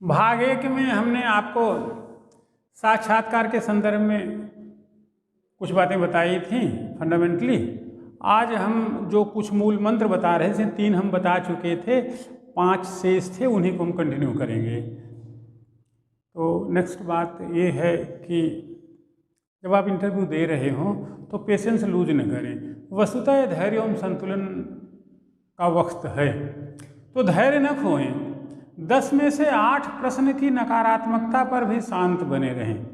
भाग एक में हमने आपको साक्षात्कार के संदर्भ में कुछ बातें बताई थी फंडामेंटली। आज हम जो कुछ मूल मंत्र बता रहे थे, 3 हम बता चुके थे, 5 शेष थे, उन्हीं को हम कंटिन्यू करेंगे। तो नेक्स्ट बात ये है कि जब आप इंटरव्यू दे रहे हों तो पेशेंस लूज न करें। वस्तुतः यह धैर्य एवं संतुलन का वक्त है, तो धैर्य न खोएं। 10 में से 8 प्रश्न की नकारात्मकता पर भी शांत बने रहें।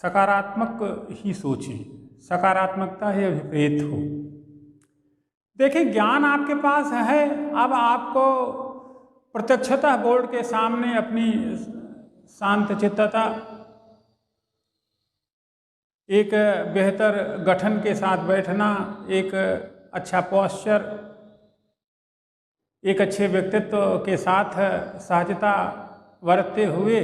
सकारात्मक ही सोचें, सकारात्मकता ही विपरीत हो। देखिए, ज्ञान आपके पास है, अब आपको प्रत्यक्षतः बोर्ड के सामने अपनी शांतचित्तता, एक बेहतर गठन के साथ बैठना, एक अच्छा पोस्चर, एक अच्छे व्यक्तित्व के साथ सहजता बरतते हुए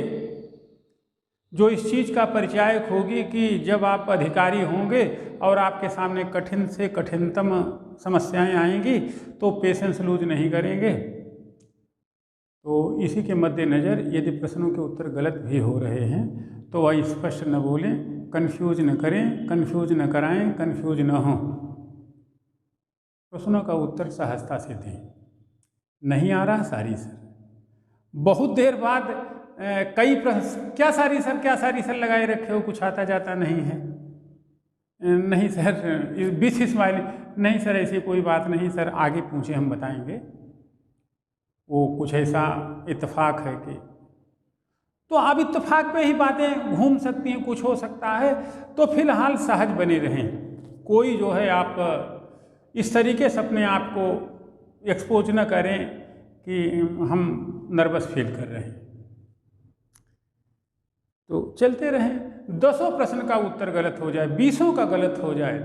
जो इस चीज़ का परिचायक होगी कि जब आप अधिकारी होंगे और आपके सामने कठिन से कठिनतम समस्याएं आएंगी तो पेशेंस लूज नहीं करेंगे। तो इसी के मद्देनज़र यदि प्रश्नों के उत्तर गलत भी हो रहे हैं तो वह स्पष्ट न बोलें, कन्फ्यूज न करें, कन्फ्यूज न कराएं, कन्फ्यूज न हों। प्रश्नों का उत्तर सहजता से दें। नहीं आ रहा सारी सर, बहुत देर बाद कई प्रश्न, क्या सारी सर, क्या सारी सर लगाए रखे हो, कुछ आता जाता नहीं है। नहीं सर, बीच स्माइल, नहीं सर ऐसी कोई बात नहीं सर, आगे पूछे हम बताएंगे। वो कुछ ऐसा इत्तेफाक है कि, तो अब इत्तेफाक पे ही बातें घूम सकती हैं, कुछ हो सकता है। तो फिलहाल सहज बने रहें। कोई जो है आप इस तरीके से अपने आप को एक्सपोज न करें कि हम नर्वस फील कर रहे हैं। तो चलते रहें। 10 प्रश्न का उत्तर गलत हो जाए, 20 का गलत हो जाए,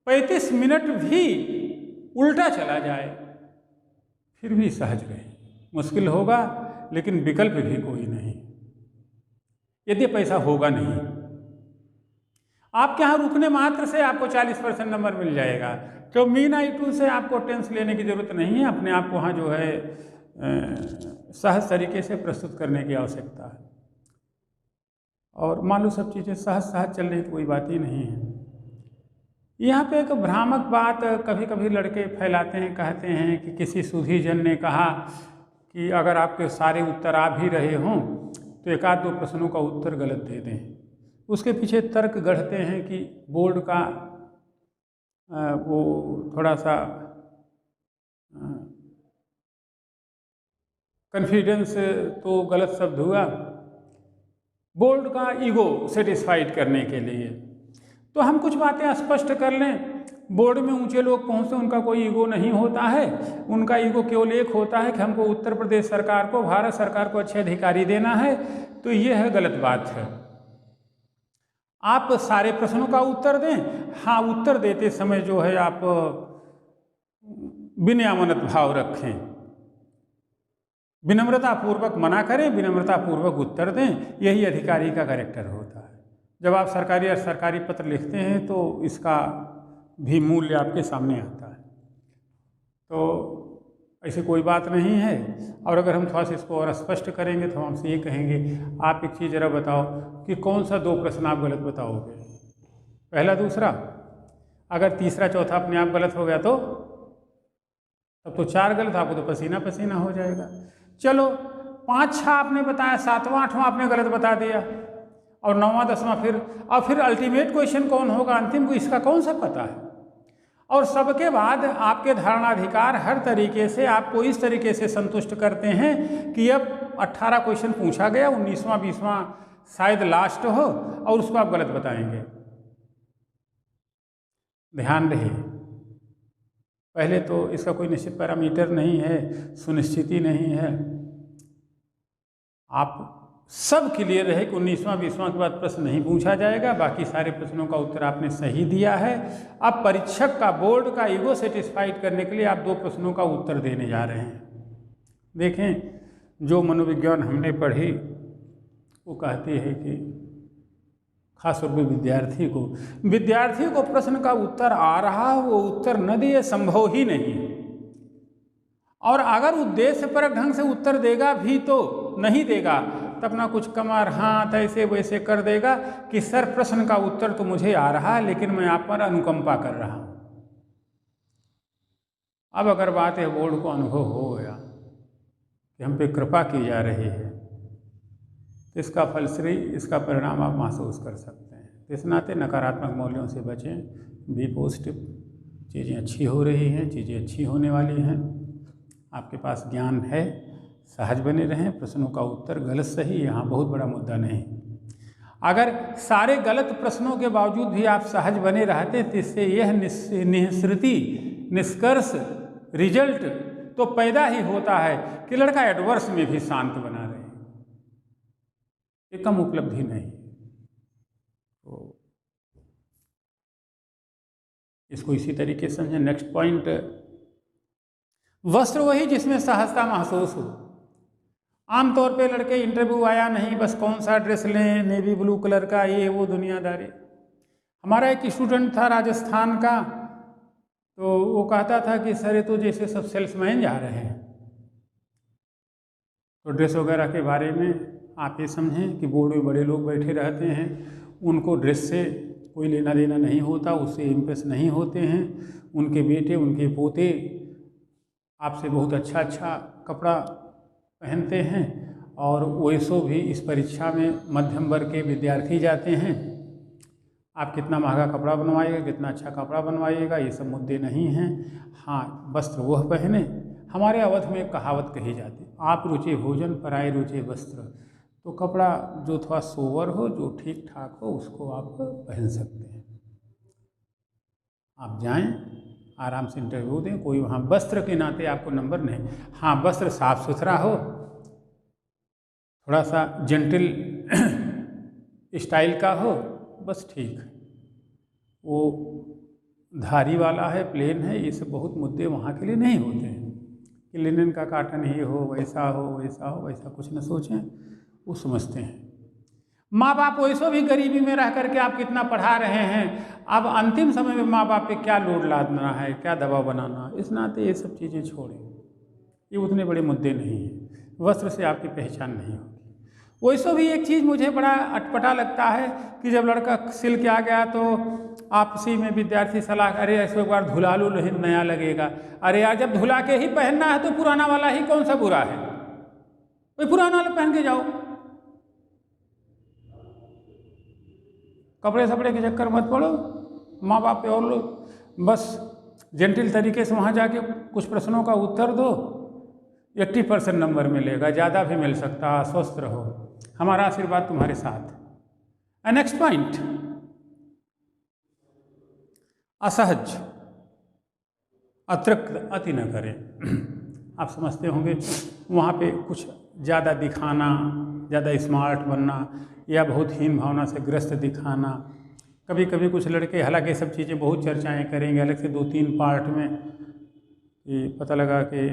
35 मिनट भी उल्टा चला जाए, फिर भी सहज रहे। मुश्किल होगा लेकिन विकल्प भी कोई नहीं, यदि पैसा होगा नहीं। आपके यहाँ रुकने मात्र से आपको 40% नंबर मिल जाएगा। तो मीन I2 से आपको टेंस लेने की ज़रूरत नहीं है। अपने आप को वहाँ जो है सहज तरीके से प्रस्तुत करने की आवश्यकता है। और मान लो सब चीज़ें सहज सहज चल रही तो कोई बात ही नहीं है। यहाँ पे एक भ्रामक बात कभी कभी लड़के फैलाते हैं, कहते हैं कि किसी सुधीजन ने कहा कि अगर आपके सारे उत्तर आ भी रहे हों तो 1-2 प्रश्नों का उत्तर गलत दे दें। उसके पीछे तर्क गढ़ते हैं कि बोर्ड का वो थोड़ा सा कॉन्फिडेंस तो गलत शब्द हुआ, बोर्ड का ईगो सेटिस्फाइड करने के लिए। तो हम कुछ बातें स्पष्ट कर लें। बोर्ड में ऊंचे लोग पहुंचते, उनका कोई ईगो नहीं होता है। उनका ईगो केवल एक होता है कि हमको उत्तर प्रदेश सरकार को, भारत सरकार को अच्छे अधिकारी देना है। तो ये है गलत बात है। आप सारे प्रश्नों का उत्तर दें। हाँ, उत्तर देते समय जो है आप विनम्र भाव रखें, विनम्रतापूर्वक मना करें, विनम्रतापूर्वक उत्तर दें। यही अधिकारी का कैरेक्टर होता है। जब आप सरकारी और सरकारी पत्र लिखते हैं तो इसका भी मूल्य आपके सामने आता है। तो ऐसी कोई बात नहीं है। और अगर हम थोड़ा सा इसको और स्पष्ट करेंगे तो हमसे ये कहेंगे, आप एक चीज़ ज़रा बताओ कि कौन सा 2 प्रश्न आप गलत बताओगे, पहला दूसरा। अगर तीसरा चौथा अपने आप गलत हो गया तो तब तो 4 गलत, आपको तो पसीना पसीना हो जाएगा। चलो 5-6 आपने बताया, 7वां 8वां आपने गलत बता दिया, और 9वां 10वां फिर अल्टीमेट क्वेश्चन कौन होगा, अंतिम को, इसका कौन सा पता है। और सबके बाद आपके धारणाधिकार हर तरीके से आपको इस तरीके से संतुष्ट करते हैं कि अब 18 क्वेश्चन पूछा गया, 19वां 20वां शायद लास्ट हो और उसको आप गलत बताएंगे। ध्यान रहे, पहले तो इसका कोई निश्चित पैरामीटर नहीं है, सुनिश्चिति नहीं है। आप सब क्लियर रहे कि 19वां 20वां के बाद प्रश्न नहीं पूछा जाएगा, बाकी सारे प्रश्नों का उत्तर आपने सही दिया है। अब परीक्षक का, बोर्ड का ईगो सेटिस्फाइड करने के लिए आप 2 प्रश्नों का उत्तर देने जा रहे हैं। देखें, जो मनोविज्ञान हमने पढ़ी वो कहती है कि खास तौर पर विद्यार्थी को प्रश्न का उत्तर आ रहा, वो उत्तर न दिए संभव ही नहीं। और अगर उद्देश्यपरक ढंग से उत्तर देगा भी तो नहीं देगा, तो अपना कुछ कमर हाथ ऐसे वैसे कर देगा कि सर प्रश्न का उत्तर तो मुझे आ रहा है लेकिन मैं आप पर अनुकंपा कर रहा हूँ। अब अगर बात है बोर्ड को अनुभव हो गया कि हम पे कृपा की जा रही है, तो इसका फलश्रुति इसका परिणाम आप महसूस कर सकते हैं। तो इस नाते नकारात्मक मूल्यों से बचें, बी पॉजिटिव। चीज़ें अच्छी हो रही हैं, चीज़ें अच्छी होने वाली हैं, आपके पास ज्ञान है, सहज बने रहें। प्रश्नों का उत्तर गलत सही यहाँ बहुत बड़ा मुद्दा नहीं। अगर सारे गलत प्रश्नों के बावजूद भी आप सहज बने रहते तो इससे यह निःसृति निष्कर्ष रिजल्ट तो पैदा ही होता है कि लड़का एडवर्स में भी शांत बना रहे। ये कम उपलब्धि नहीं। तो इसको इसी तरीके से समझें। नेक्स्ट पॉइंट, वस्त्र वही जिसमें सहजता महसूस हो। आमतौर पे लड़के इंटरव्यू आया नहीं, बस कौन सा ड्रेस लें, नेवी ब्लू कलर का, ये वो दुनियादारी। हमारा एक स्टूडेंट था राजस्थान का, तो वो कहता था कि सर ये तो जैसे सब सेल्समैन जा रहे हैं। तो ड्रेस वगैरह के बारे में आप ये समझें कि बोर्ड में बड़े लोग बैठे रहते हैं, उनको ड्रेस से कोई लेना देना नहीं होता, उससे इम्प्रेस नहीं होते हैं। उनके बेटे उनके पोते आपसे बहुत अच्छा अच्छा कपड़ा पहनते हैं, और वैसो भी इस परीक्षा में मध्यम वर्ग के विद्यार्थी जाते हैं। आप कितना महंगा कपड़ा बनवाइएगा, कितना अच्छा कपड़ा बनवाइएगा, ये सब मुद्दे नहीं हैं। हाँ, वस्त्र वह पहने। हमारे अवध में एक कहावत कही जाती, आप रुचे भोजन पराए रुचे वस्त्र। तो कपड़ा जो थोड़ा सोवर हो, जो ठीक ठाक हो, उसको आप पहन सकते हैं। आप जाएं, आराम से इंटरव्यू दें, कोई वहाँ वस्त्र के नाते आपको नंबर नहीं। हाँ, वस्त्र साफ सुथरा हो, थोड़ा सा जेंटल स्टाइल का हो, बस ठीक। वो धारी वाला है, प्लेन है, ये सब बहुत मुद्दे वहाँ के लिए नहीं होते हैं कि लिनन का काटन ही हो, वैसा हो वैसा हो, वैसा कुछ न सोचें, वो समझते हैं। माँ बाप वैसो भी गरीबी में रह करके आप कितना पढ़ा रहे हैं, अब अंतिम समय में माँ बाप पे क्या लोड लादना है, क्या दबाव बनाना, इस नाते ये सब चीज़ें छोड़ें, ये उतने बड़े मुद्दे नहीं हैं। वस्त्र से आपकी पहचान नहीं होगी। वैसो भी एक चीज़ मुझे बड़ा अटपटा लगता है कि जब लड़का सिल के आ गया तो आपसी में विद्यार्थी सलाह, अरे ऐसे एक बार धुला लो नया लगेगा। अरे यार, जब धुला के ही पहनना है तो पुराना वाला ही कौन सा बुरा है, वही पुराना वाला पहन के जाओ। कपड़े सपड़े के चक्कर मत पड़ो, माँ बाप पे और लो, बस जेंटल तरीके से वहाँ जाके कुछ प्रश्नों का उत्तर दो, 80% नंबर मिलेगा, ज़्यादा भी मिल सकता, स्वस्थ रहो, हमारा आशीर्वाद तुम्हारे साथ। नेक्स्ट पॉइंट, असहज अतिरिक्त अति न करें। आप समझते होंगे वहाँ पे कुछ ज़्यादा दिखाना, ज़्यादा स्मार्ट बनना, या बहुत हीन भावना से ग्रस्त दिखाना। कभी कभी कुछ लड़के, हालांकि सब चीज़ें बहुत चर्चाएं करेंगे अलग से 2-3 पार्ट में, कि पता लगा कि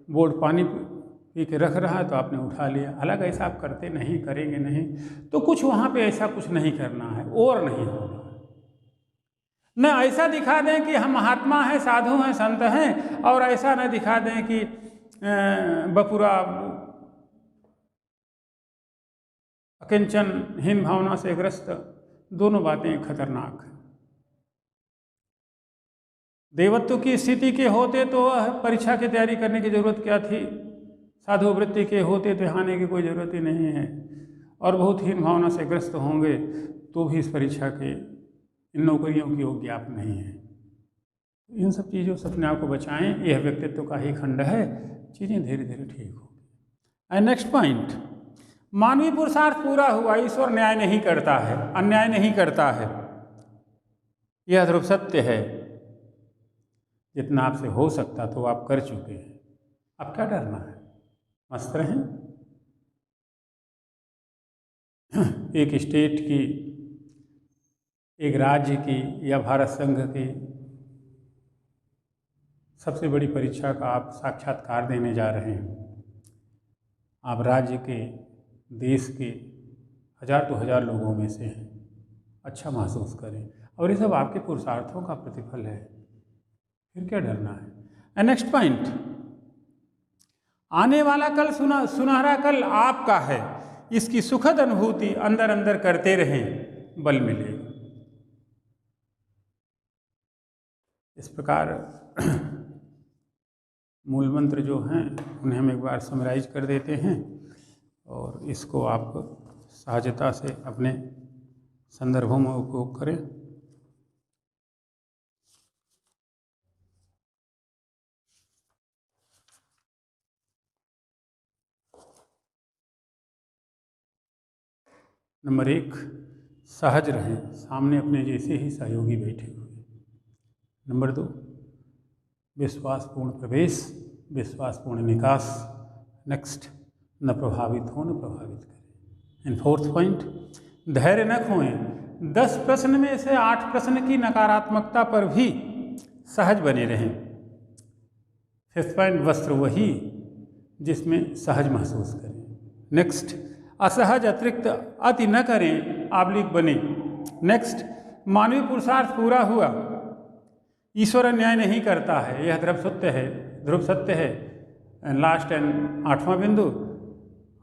बोर्ड पानी पी के रख रहा है तो आपने उठा लिया। हालांकि ऐसा आप करते नहीं, करेंगे नहीं, तो कुछ वहाँ पे ऐसा कुछ नहीं करना है और नहीं होगा। न ऐसा दिखा दें कि हम महात्मा हैं, साधु हैं, संत हैं, और ऐसा न दिखा दें कि बपुरा अकिंचन हीन भावना से ग्रस्त। दोनों बातें खतरनाक हैं। देवत्व की स्थिति के होते तो परीक्षा की तैयारी करने की जरूरत क्या थी, साधु वृत्ति के होते तो आने की कोई ज़रूरत ही नहीं है, और बहुत हीन भावना से ग्रस्त होंगे तो भी इस परीक्षा के इन नौकरियों की योग्य आप नहीं है। इन सब चीज़ों से अपने आप को बचाएं, यह व्यक्तित्व का ही खंड है, चीज़ें धीरे धीरे ठीक होगी। नेक्स्ट पॉइंट, मानवीय पुरुषार्थ पूरा हुआ, ईश्वर न्याय नहीं करता है, अन्याय नहीं करता है, यह ध्रुव सत्य है। जितना आपसे हो सकता तो आप कर चुके हैं, अब क्या डरना है, मस्त रहें। एक स्टेट की, एक राज्य की या भारत संघ की सबसे बड़ी परीक्षा का आप साक्षात्कार देने जा रहे हैं। आप राज्य के, देश के 1000-2000 लोगों में से हैं, अच्छा महसूस करें, और ये सब आपके पुरुषार्थों का प्रतिफल है, फिर क्या डरना है। नेक्स्ट पॉइंट, आने वाला कल सुनहरा कल आपका है, इसकी सुखद अनुभूति अंदर अंदर करते रहें, बल मिलेगा। इस प्रकार मूल मंत्र जो हैं उन्हें हम एक बार समराइज कर देते हैं और इसको आप सहजता से अपने संदर्भों में उपयोग करें। नंबर 1, सहज रहें, सामने अपने जैसे ही सहयोगी बैठे हुए। नंबर 2, विश्वासपूर्ण प्रवेश, विश्वासपूर्ण निकास। नेक्स्ट, न प्रभावित हो न प्रभावित करें। एंड 4th पॉइंट, धैर्य न खोएं, 10 प्रश्न में से 8 प्रश्न की नकारात्मकता पर भी सहज बने रहें। 5th पॉइंट, वस्त्र वही जिसमें सहज महसूस करें। नेक्स्ट, असहज अतिरिक्त अति न करें, आबलिक बने। नेक्स्ट, मानवीय पुरुषार्थ पूरा हुआ, ईश्वर अन्याय नहीं करता है, यह ध्रुव सत्य है। लास्ट एंड 8वां बिंदु,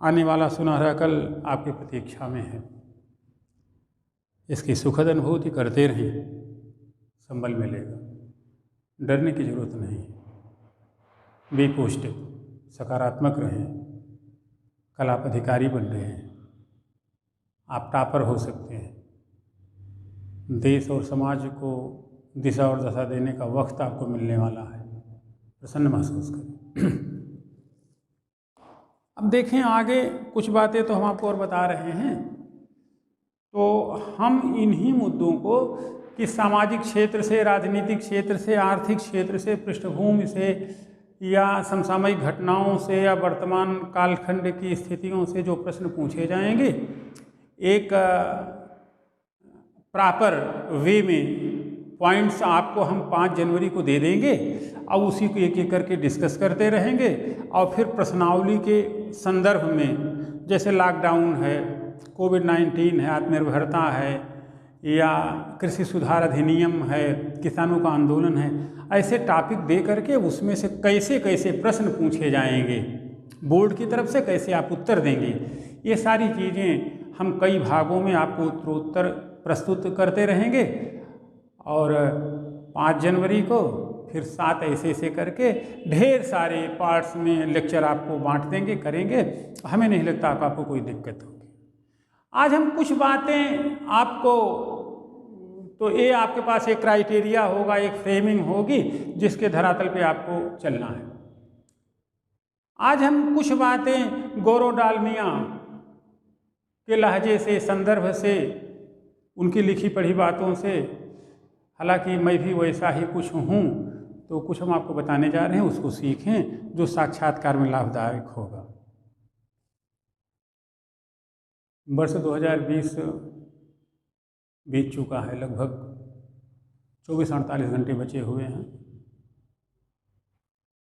आने वाला सुनहरा कल आपकी प्रतीक्षा में है, इसकी सुखद अनुभूति करते रहें, संबल मिलेगा, डरने की जरूरत नहीं है। बी पॉजिटिव, सकारात्मक रहें, कल आप अधिकारी बन रहे हैं, आप टॉपर हो सकते हैं। देश और समाज को दिशा और दशा देने का वक्त आपको मिलने वाला है, प्रसन्न महसूस करें। अब देखें आगे कुछ बातें तो हम आपको और बता रहे हैं, तो हम इन्हीं मुद्दों को कि सामाजिक क्षेत्र से, राजनीतिक क्षेत्र से, आर्थिक क्षेत्र से, पृष्ठभूमि से या समसामयिक घटनाओं से या वर्तमान कालखंड की स्थितियों से जो प्रश्न पूछे जाएंगे, एक प्रॉपर वे में पॉइंट्स आपको हम 5 जनवरी को दे देंगे और उसी को एक एक करके डिस्कस करते रहेंगे। और फिर प्रश्नावली के संदर्भ में, जैसे लॉकडाउन है, कोविड-19 है, आत्मनिर्भरता है, या कृषि सुधार अधिनियम है, किसानों का आंदोलन है, ऐसे टॉपिक दे करके उसमें से कैसे कैसे प्रश्न पूछे जाएंगे, बोर्ड की तरफ से कैसे आप उत्तर देंगे, ये सारी चीज़ें हम कई भागों में आपको उत्तरोत्तर प्रस्तुत करते रहेंगे। और 5 जनवरी को फिर 7 ऐसे करके ढेर सारे पार्ट्स में लेक्चर आपको बांट देंगे, करेंगे। हमें नहीं लगता आपको कोई दिक्कत होगी। आज हम कुछ बातें आपको, तो ये आपके पास एक क्राइटेरिया होगा, एक फ्रेमिंग होगी जिसके धरातल पे आपको चलना है। आज हम कुछ बातें गौरव डालमिया के लहजे से, संदर्भ से, उनकी लिखी पढ़ी बातों से, हालांकि मैं भी वैसा ही कुछ हूँ, तो कुछ हम आपको बताने जा रहे हैं, उसको सीखें जो साक्षात्कार में लाभदायक होगा। वर्ष 2020 बीत चुका है, लगभग 24-48 घंटे बचे हुए हैं,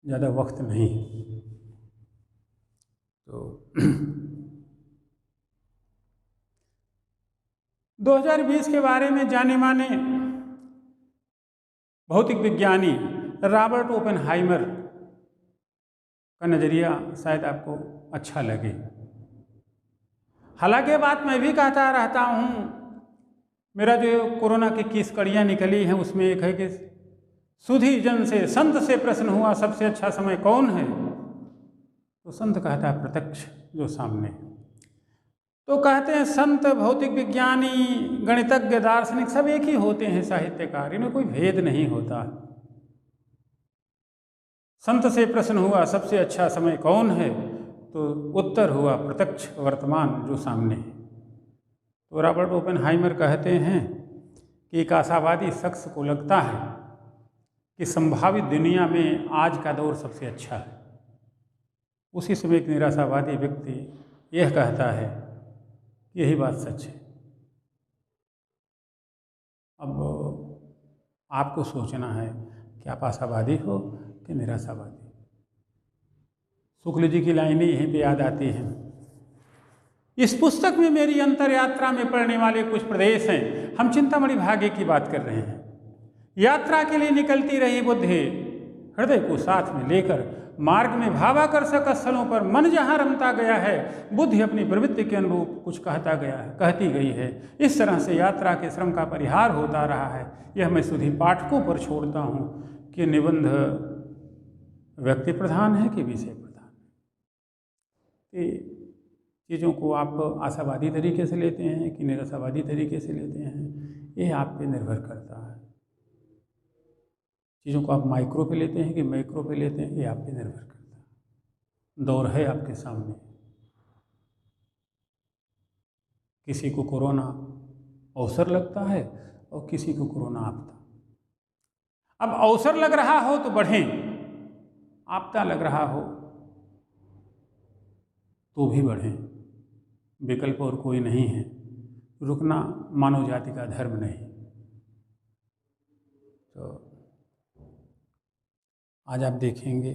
ज़्यादा वक्त नहीं है। तो 2020 के बारे में जाने माने भौतिक विज्ञानी रॉबर्ट ओपेनहाइमर का नज़रिया शायद आपको अच्छा लगे। हालांकि बात मैं भी कहता रहता हूँ, मेरा जो कोरोना की 21 कड़ियाँ निकली हैं उसमें एक है कि सुधी जन से, संत से प्रश्न हुआ सबसे अच्छा समय कौन है, तो संत कहता है प्रत्यक्ष जो सामने। तो कहते हैं संत, भौतिक विज्ञानी, गणितज्ञ, दार्शनिक सब एक ही होते हैं, साहित्यकार, इनमें कोई भेद नहीं होता। संत से प्रश्न हुआ सबसे अच्छा समय कौन है, तो उत्तर हुआ प्रत्यक्ष वर्तमान जो सामने है। तो रॉबर्ट ओपेनहाइमर कहते हैं कि एक आशावादी शख्स को लगता है कि संभावित दुनिया में आज का दौर सबसे अच्छा है। उसी समय एक निराशावादी व्यक्ति यह कहता है यही बात सच है। अब आपको सोचना है कि आप आशावादी हो कि निराशावादी। शुक्ल जी की लाइनें यहीं पे याद आती हैं। इस पुस्तक में मेरी अंतर यात्रा में पड़ने वाले कुछ प्रदेश हैं। हम चिंतामणि भाग्य की बात कर रहे हैं। यात्रा के लिए निकलती रही बुद्धि, हृदय को साथ में लेकर मार्ग में भावाकर्षक स्थलों पर मन जहाँ रमता गया है, बुद्धि अपनी प्रवृत्ति के अनुरूप कुछ कहती गई है। इस तरह से यात्रा के श्रम का परिहार होता रहा है। यह मैं सुधी पाठकों पर छोड़ता हूँ कि निबंध व्यक्ति प्रधान है कि विषय प्रधान। चीज़ों को आप आशावादी तरीके से लेते हैं कि निराशावादी तरीके से लेते हैं, ये आप पे निर्भर करता है। चीज़ों को आप माइक्रो पे लेते हैं कि मैक्रो पे लेते हैं, ये आप पे निर्भर करता है। दौर है आपके सामने। किसी को कोरोना अवसर लगता है और किसी को कोरोना आपदा। अब अवसर लग रहा हो तो बढ़ें, आपदा लग रहा हो तो भी बढ़ें। विकल्प और कोई नहीं है। रुकना मानव जाति का धर्म नहीं। तो आज आप देखेंगे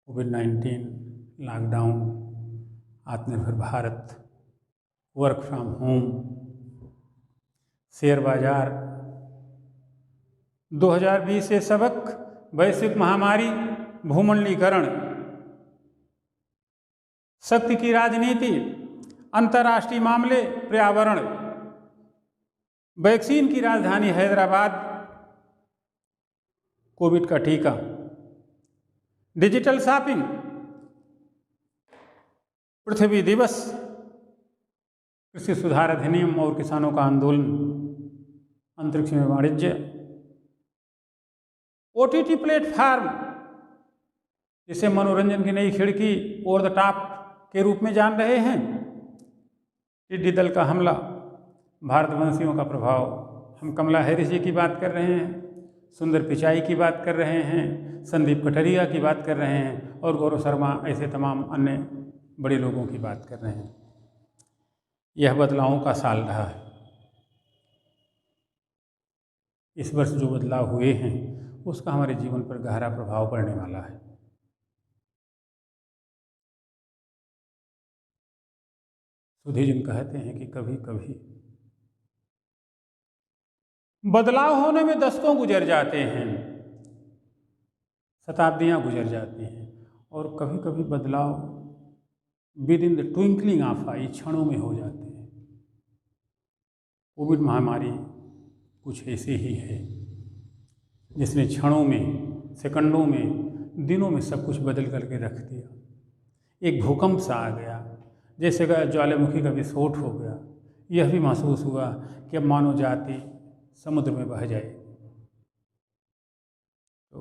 कोविड-19, लॉकडाउन, आत्मनिर्भर Bharat, work from home, share बाजार, 2020 से सबक, वैश्विक महामारी, भूमंडलीकरण, शक्ति की राजनीति, अंतर्राष्ट्रीय मामले, पर्यावरण, वैक्सीन की राजधानी हैदराबाद, कोविड का टीका, डिजिटल शॉपिंग, पृथ्वी दिवस, कृषि सुधार अधिनियम और किसानों का आंदोलन, अंतरिक्ष में वाणिज्य, OTT प्लेटफार्म जिसे मनोरंजन की नई खिड़की, ओवर द टॉप के रूप में जान रहे हैं, टिड्डी दल का हमला, भारतवंशियों का प्रभाव। हम कमला हैरिस जी की बात कर रहे हैं, सुंदर पिचाई की बात कर रहे हैं, संदीप कटरिया की बात कर रहे हैं और गौरव शर्मा, ऐसे तमाम अन्य बड़े लोगों की बात कर रहे हैं। यह बदलावों का साल रहा है। इस वर्ष जो बदलाव हुए हैं उसका हमारे जीवन पर गहरा प्रभाव पड़ने वाला है। सुधीजन कहते हैं कि कभी कभी बदलाव होने में दशकों गुजर जाते हैं, शताब्दियां गुजर जाती हैं, और कभी कभी बदलाव within the twinkling of eye, क्षणों में हो जाते हैं। कोविड महामारी कुछ ऐसे ही है जिसने क्षणों में, सेकंडों में, दिनों में सब कुछ बदल करके रख दिया। एक भूकंप सा आ गया, जैसे ज्वालामुखी का विस्फोट हो गया। यह भी महसूस हुआ कि अब मानव जाति समुद्र में बह जाए। तो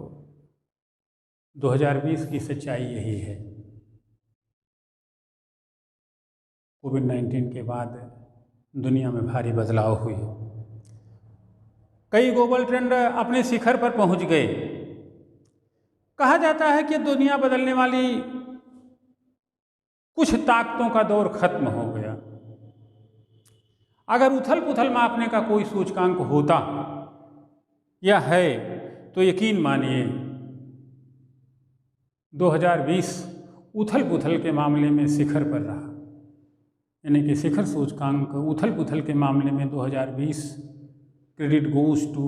2020 की सच्चाई यही है। कोविड-19 के बाद दुनिया में भारी बदलाव हुए। कई ग्लोबल ट्रेंड अपने शिखर पर पहुंच गए। कहा जाता है कि दुनिया बदलने वाली कुछ ताकतों का दौर खत्म हो गया। अगर उथल पुथल मापने का कोई सूचकांक होता या है तो यकीन मानिए 2020 उथल पुथल के मामले में शिखर पर रहा। यानी कि शिखर सूचकांक उथल पुथल के मामले में 2020 क्रेडिट गोज टू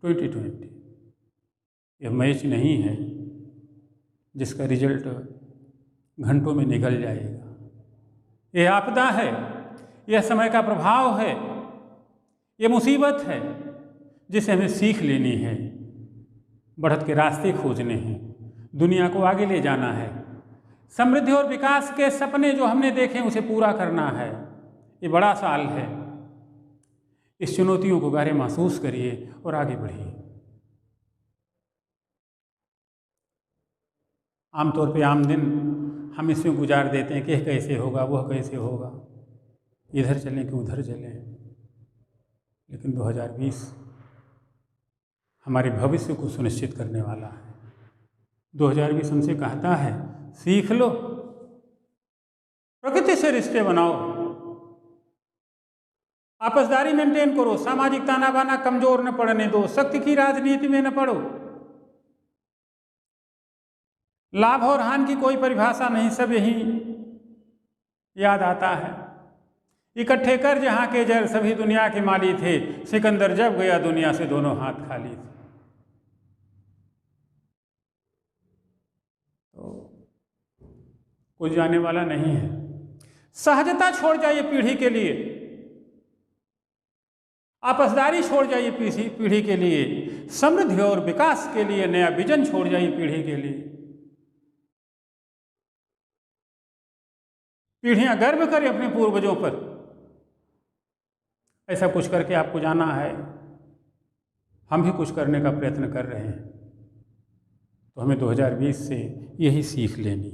2020। यह मैच नहीं है जिसका रिजल्ट घंटों में निकल जाएगा। यह आपदा है, यह समय का प्रभाव है, यह मुसीबत है जिसे हमें सीख लेनी है, बढ़त के रास्ते खोजने हैं, दुनिया को आगे ले जाना है, समृद्धि और विकास के सपने जो हमने देखे उसे पूरा करना है। ये बड़ा साल है। इस चुनौतियों को गहरे महसूस करिए और आगे बढ़िए। आमतौर पे आम दिन हम इसमें गुजार देते हैं कि यह कैसे होगा, वह कैसे होगा, इधर चलें कि उधर चलें। लेकिन 2020 हमारे भविष्य को सुनिश्चित करने वाला है। 2020 हमसे कहता है सीख लो, प्रकृति से रिश्ते बनाओ, आपसदारी मेंटेन करो, सामाजिक ताना बाना कमजोर न पड़ने दो, शक्ति की राजनीति में न पड़ो। लाभ और हानि की कोई परिभाषा नहीं, सब यही याद आता है। इकट्ठे कर जहां के जर, सभी दुनिया के माली थे, सिकंदर जब गया दुनिया से दोनों हाथ खाली थे। कुछ जाने वाला नहीं है। सहजता छोड़ जाइए पीढ़ी के लिए, आपसदारी छोड़ जाइए पीढ़ी के लिए, समृद्धि और विकास के लिए नया विजन छोड़ जाइए पीढ़ी के लिए। पीढ़ियां गर्व करें अपने पूर्वजों पर। ऐसा कुछ करके आपको जाना है, हम भी कुछ करने का प्रयत्न कर रहे हैं, तो हमें 2020 से यही सीख लेनी।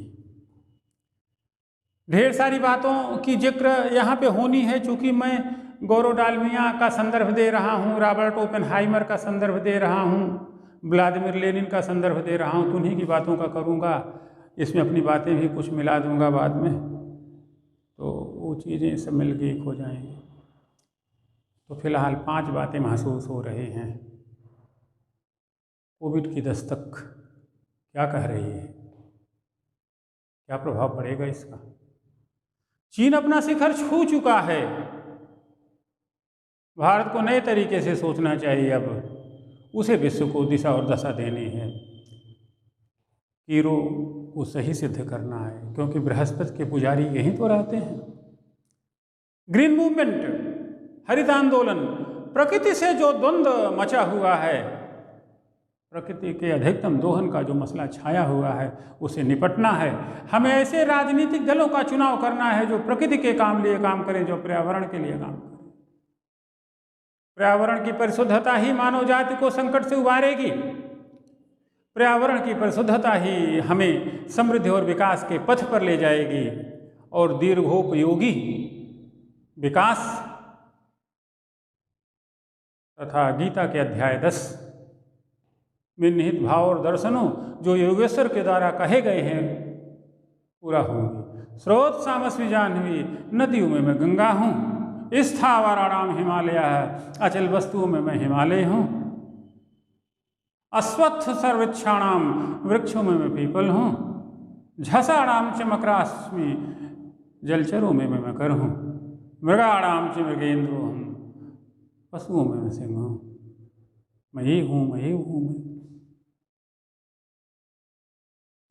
ढेर सारी बातों की जिक्र यहाँ पे होनी है, चूँकि मैं गौरव डालमिया का संदर्भ दे रहा हूँ, रॉबर्ट ओपेनहाइमर का संदर्भ दे रहा हूँ, व्लादिमीर लेनिन का संदर्भ दे रहा हूँ, तो उन्हीं की बातों का करूँगा। इसमें अपनी बातें भी कुछ मिला दूँगा बाद में, तो वो चीज़ें सब मिल के एक हो जाएंगी। तो फिलहाल 5 बातें महसूस हो रही हैं। कोविड की दस्तक क्या कह रही है, क्या प्रभाव पड़ेगा इसका? चीन अपना शिखर छू चुका है। भारत को नए तरीके से सोचना चाहिए। अब उसे विश्व को दिशा और दशा देनी है, कीरो को सही सिद्ध करना है, क्योंकि बृहस्पति के पुजारी यहीं तो रहते हैं। ग्रीन मूवमेंट, हरित आंदोलन, प्रकृति से जो द्वंद्व मचा हुआ है, प्रकृति के अधिकतम दोहन का जो मसला छाया हुआ है, उसे निपटना है। हमें ऐसे राजनीतिक दलों का चुनाव करना है जो प्रकृति के लिए काम करें, जो पर्यावरण के लिए काम करें। पर्यावरण की परिशुद्धता ही मानव जाति को संकट से उबारेगी। पर्यावरण की परिशुद्धता ही हमें समृद्धि और विकास के पथ पर ले जाएगी, और दीर्घोपयोगी विकास तथा गीता के अध्याय 10 में निहित भाव और दर्शनों जो योगेश्वर के द्वारा कहे गए हैं पूरा होंगे। स्रोत सामस्वी जाह्नवी, नदियों में मैं गंगा हूँ, स्थावराणाम हिमालय, अचल वस्तुओं में मैं हिमालय हूँ, अश्वत्थ सर्वक्षाणाम, वृक्षों में मैं पीपल हूँ, झसाणाम च मकरास्मि, जलचरों में मैं मकर हूँ, मृगाणाम च मृगेंद्रो हूँ, पशुओं में मैं सिंह हूँ, मैं ये हूँ, मैं ये हूँ मैं।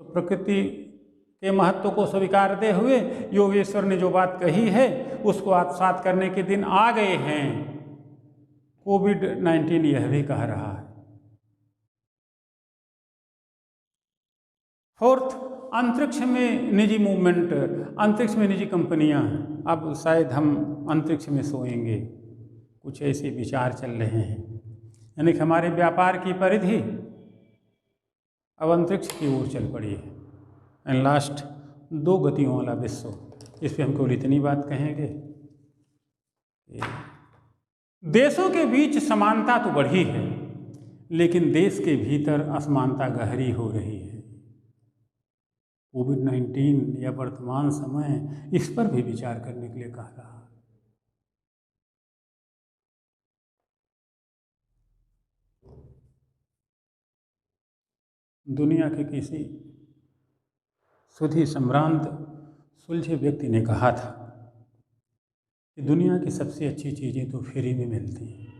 तो प्रकृति के महत्व को स्वीकारते हुए योगेश्वर ने जो बात कही है उसको आत्मसात करने के दिन आ गए हैं। कोविड-19 यह भी कह रहा है। 4th, अंतरिक्ष में निजी मूवमेंट, अंतरिक्ष में निजी कंपनियां। अब शायद हम अंतरिक्ष में सोएंगे, कुछ ऐसे विचार चल रहे हैं। यानी कि हमारे व्यापार की परिधि अब अंतरिक्ष की ओर चल पड़ी है। एंड लास्ट, 2 गतियों वाला विश्व। इस पर हम केवल इतनी बात कहेंगे, देशों के बीच समानता तो बढ़ी है, लेकिन देश के भीतर असमानता गहरी हो रही है। कोविड-19 या वर्तमान समय इस पर भी विचार करने के लिए कह रहा है। दुनिया के किसी सुधी सम्रांत सुलझे व्यक्ति ने कहा था कि दुनिया की सबसे अच्छी चीज़ें तो फ्री में मिलती हैं,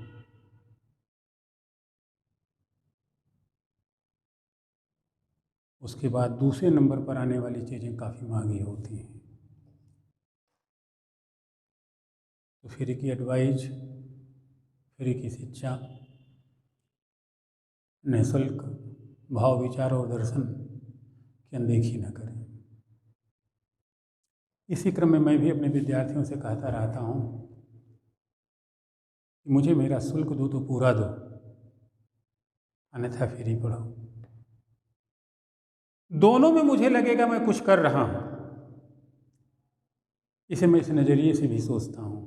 उसके बाद दूसरे नंबर पर आने वाली चीज़ें काफ़ी महंगी होती हैं। तो फ्री की एडवाइज, फ्री की शिक्षा, निःशुल्क भाव, विचार और दर्शन की अनदेखी न करें। इसी क्रम में मैं भी अपने विद्यार्थियों से कहता रहता हूँ कि मुझे मेरा शुल्क दो तो पूरा दो, अन्यथा फ्री पढ़ो। दोनों में मुझे लगेगा मैं कुछ कर रहा हूँ। इसे मैं इस नज़रिए से भी सोचता हूँ।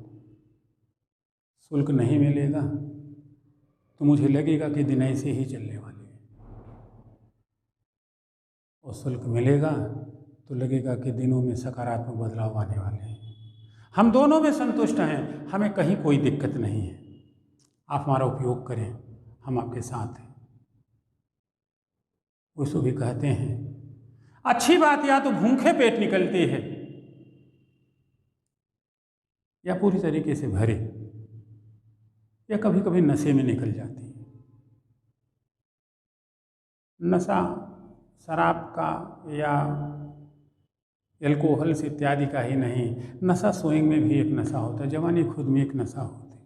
शुल्क नहीं मिलेगा तो मुझे लगेगा कि दिन ऐसे ही चलने वाले हैं, और शुल्क मिलेगा तो लगेगा कि दिनों में सकारात्मक बदलाव आने वाले हैं। हम दोनों में संतुष्ट हैं, हमें कहीं कोई दिक्कत नहीं है। आप हमारा उपयोग करें, हम आपके साथ हैं। उसको भी कहते हैं अच्छी बात या तो भूखे पेट निकलती है या पूरी तरीके से भरे, या कभी कभी नशे में निकल जाती है। नशा शराब का या एल्कोहल से इत्यादि का ही नहीं, नशा सोइंग में भी एक नशा होता है, जवानी खुद में एक नशा होती है।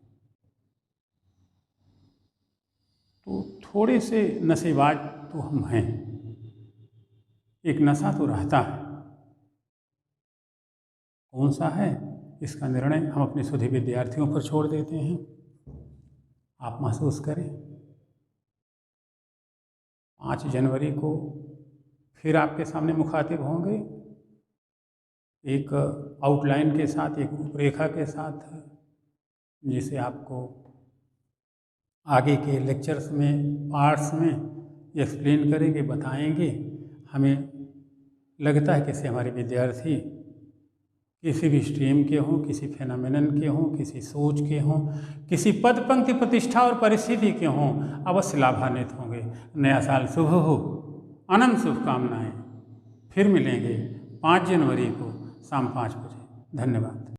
तो थोड़े से नशेबाज तो हम हैं, एक नशा तो रहता है। कौन सा है, इसका निर्णय हम अपने सुधी विद्यार्थियों पर छोड़ देते हैं। आप महसूस करें। 5 जनवरी को फिर आपके सामने मुखातिब होंगे, एक आउटलाइन के साथ, एक रूपरेखा के साथ, जिसे आपको आगे के लेक्चर्स में, पार्ट्स में एक्सप्लेन करेंगे, बताएंगे। हमें लगता है कि हमारे विद्यार्थी किसी भी स्ट्रीम के हों, किसी फेनोमेनन के हों, किसी सोच के हों, किसी पद पंक्ति प्रतिष्ठा और परिस्थिति के हों, अवश्य लाभान्वित होंगे। नया साल शुभ हो, अनंत शुभकामनाएं। फिर मिलेंगे 5 जनवरी को शाम 5 बजे। धन्यवाद।